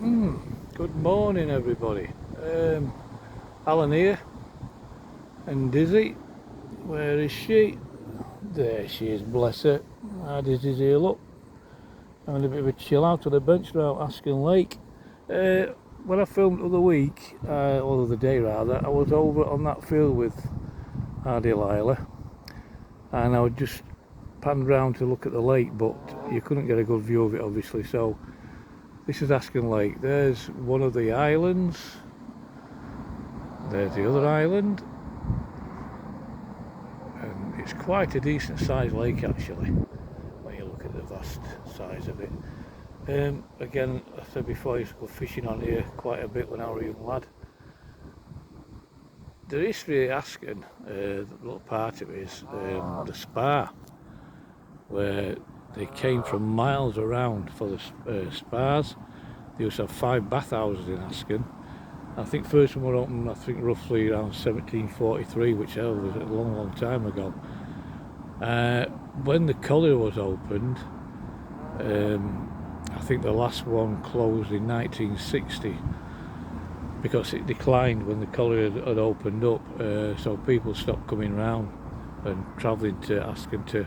Good morning, everybody. Alan here, and Dizzy. Where is she? There she is, bless her. Dizzy's here, look. Having a bit of a chill out on the bench around Askin Lake. When I filmed the other week, or the other day rather, I was over on that field with Delilah, and I would just panned round to look at the lake, but you couldn't get a good view of it, obviously. So this is Askin Lake. There's one of the islands. There's the other island. And it's quite a decent sized lake actually, when you look at the vast size of it. Again, I said before, I used to go fishing on here quite a bit when I was a young lad. The history of Askin, the little part of it is the spa, where they came from miles around for the spas. They used to have 5 bathhouses in Askin. I think first one were opened, I think roughly around 1743, which was a long time ago. When the colliery was opened, I think the last one closed in 1960 because it declined when the colliery had opened up, so people stopped coming round and travelling to Askin to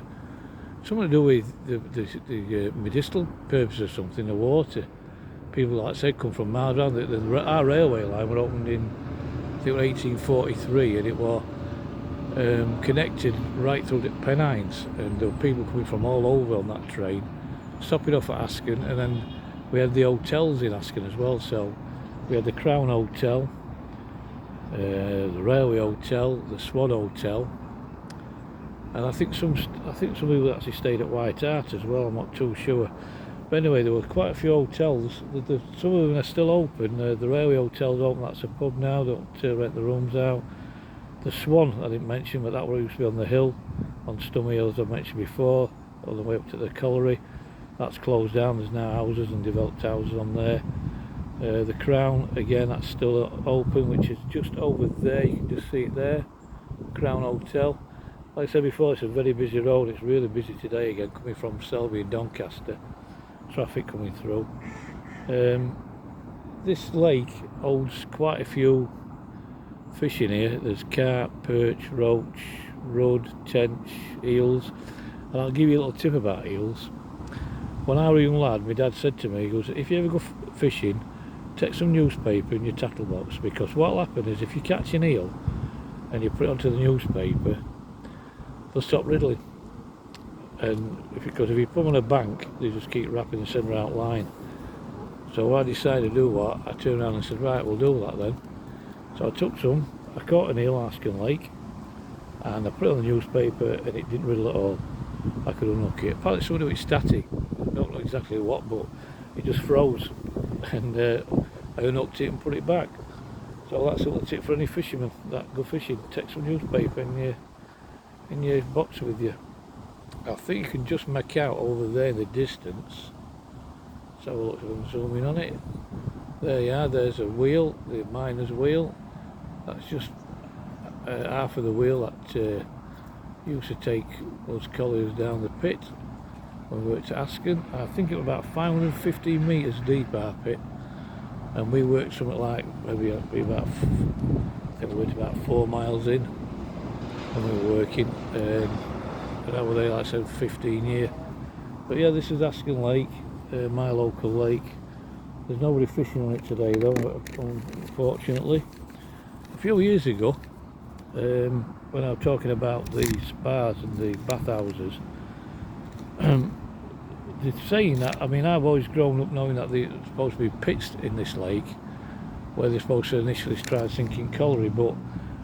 something to do with the medicinal purpose or something, the water. People, like I said, come from miles around. Our railway line was opened in, I think, 1843, and it was connected right through to Pennines, and there were people coming from all over on that train, stopping off at Askin, and then we had the hotels in Askin as well. So we had the Crown Hotel, the Railway Hotel, the Swan Hotel, and I think some people actually stayed at White Hart as well. I'm not too sure. But anyway, there were quite a few hotels. Some of them are still open. The Railway Hotel's open, that's a pub now, don't rent the rooms out. The Swan, I didn't mention, but that used to be on the hill, on Stummy Hill, as I mentioned before, all the way up to the colliery. That's closed down, there's now houses and developed houses on there. The Crown, again, that's still open, which is just over there, you can just see it there, Crown Hotel. Like I said before, it's a very busy road. It's really busy today again, coming from Selby and Doncaster. Traffic coming through. This lake holds quite a few fish in here. There's carp, perch, roach, rudd, tench, eels. And I'll give you a little tip about eels. When I was a young lad, my dad said to me, he goes, if you ever go fishing, take some newspaper in your tackle box, because what'll happen is if you catch an eel and you put it onto the newspaper, they'll stop riddling. And because if you put them on a bank, they just keep wrapping the centre out line. So I decided to do what, I turned around and said, right, we'll do that then. So I took some, I caught an eel Askin Lake, and I put it on the newspaper, and it didn't riddle at all. I could unhook it. Apparently something was static, I don't know exactly what, but it just froze, and I unhooked it and put it back. So that's a little tip for any fisherman that go fishing: take some newspaper in your box with you. I think you can just make out over there in the distance. Let's have a look, I'm zooming on it. There you are, there's a wheel, the miner's wheel. That's just half of the wheel that used to take those colliers down the pit when we worked at Askin. I think it was about 515 metres deep, our pit. And we worked something like, maybe about, I think we went about 4 miles in when we were working. And I was there, like I said, 15 years. But yeah, this is Askin Lake, my local lake. There's nobody fishing on it today though, unfortunately. A few years ago, when I was talking about the spas and the bathhouses, they're saying that, I mean, I've always grown up knowing that they're supposed to be pits in this lake, where they're supposed to initially try sinking colliery, but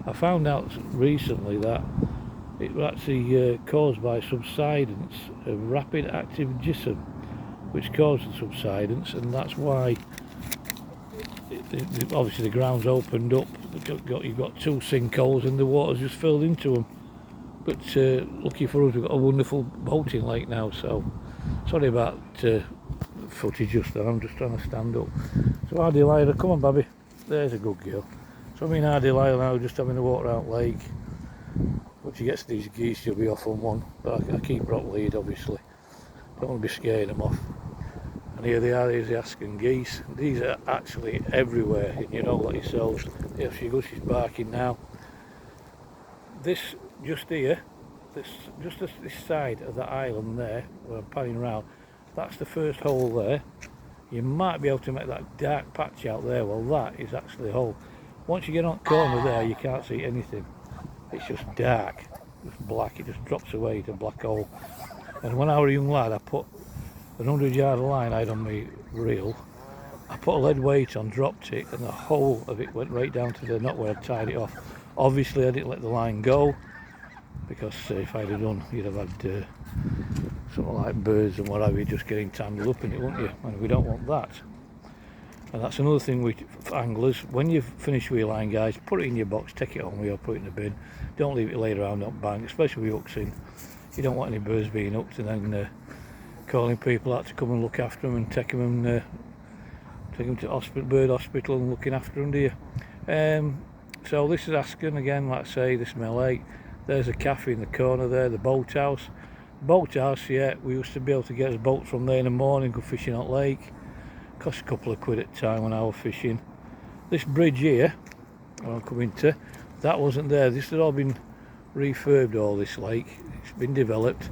I found out recently that it was actually caused by subsidence of rapid active gypsum, which caused the subsidence, and that's why obviously the ground's opened up. You've got 2 sinkholes and the water's just filled into them. But lucky for us, we've got a wonderful boating lake now, so sorry about footage just there, I'm just trying to stand up. So our Delilah, come on baby, there's a good girl. So me and our Delilah now just having a walk around lake. Once she gets these geese, she'll be off on one, but I keep her up lead, obviously. Don't want to be scaring them off. And here they are, here's the Askin geese. These are actually everywhere, and you know that yourselves. If she goes, she's barking now. This just here, this side of the island there, where I'm panning around, that's the first hole there. You might be able to make that dark patch out there. Well, that is actually a hole. Once you get on the corner there, you can't see anything. It's just dark, just black. It just drops away to a black hole. And when I was a young lad, I put an 100-yard line I had on my reel. I put a lead weight on, dropped it, and the whole of it went right down to the knot where I tied it off. Obviously, I didn't let the line go, because if I'd have done, you'd have had something like birds and what have you just getting tangled up in it, wouldn't you? And we don't want that. And that's another thing with anglers. When you've finished with your line, guys, put it in your box, take it home with you, or put it in the bin. Don't leave it lay around on bank, especially with hooks in. You don't want any birds being hooked and then calling people out to come and look after them and take them to bird hospital and looking after them, do you? So this is Askin again, like I say, this is my lake. There's a cafe in the corner there, the boathouse. Boathouse, yeah, we used to be able to get us boats from there in the morning, go fishing on lake. Cost a couple of quid at the time when I was fishing. This bridge here, I'm coming to, that wasn't there. This had all been refurbed, all this lake. It's been developed,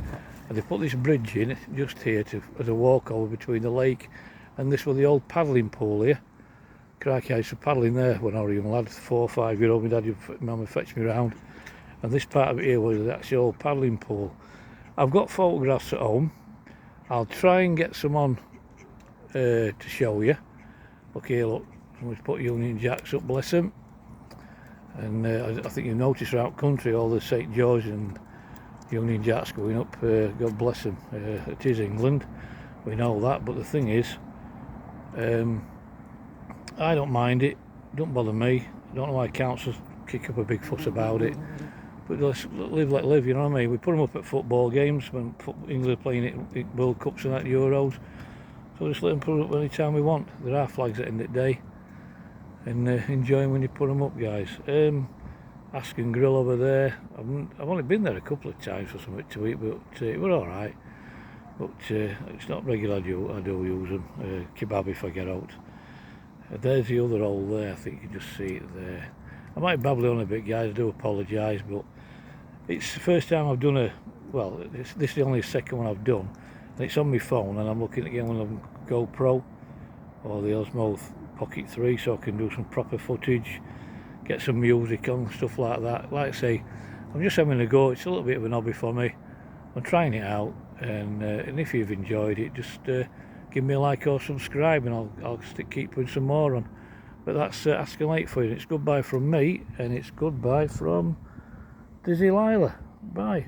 and they put this bridge in just here as a walkover between the lake and this was the old paddling pool here. Crikey, I used to paddling there when I was a young lad, 4 or 5 year old. My dad and mum would fetch me around, and this part of it here was actually old paddling pool. I've got photographs at home. I'll try and get some on to show you. Look here, look, someone's put Union Jacks up, bless them. And I think you notice around country all the St George and Union Jacks going up, God bless them. It is England, we know that, but the thing is, I don't mind it, don't bother me. I don't know why councils kick up a big fuss about it, but let's live, let live, you know what I mean? We put them up at football games when England are playing it, World Cups and that, Euros, so just let them put it up any time we want. There are flags at the end of the day, and enjoy them when you put them up, guys. Askin Grill over there, I've only been there a couple of times for something to eat, but it was alright. But it's not regular, I do use them, kebab if I get out. There's the other hole there, I think you can just see it there. I might babble on a bit, guys, I do apologise, but it's the first time I've done this is the only second one I've done, and it's on my phone, and I'm looking again on the GoPro or the Osmo Pocket 3, so I can do some proper footage, get some music on, stuff like that. Like I say, I'm just having a go. It's a little bit of an hobby for me. I'm trying it out, and if you've enjoyed it, just give me a like or subscribe, and I'll keep putting some more on. But that's Askin Lake for you. It's goodbye from me, and it's goodbye from Dizzy Lila. Bye.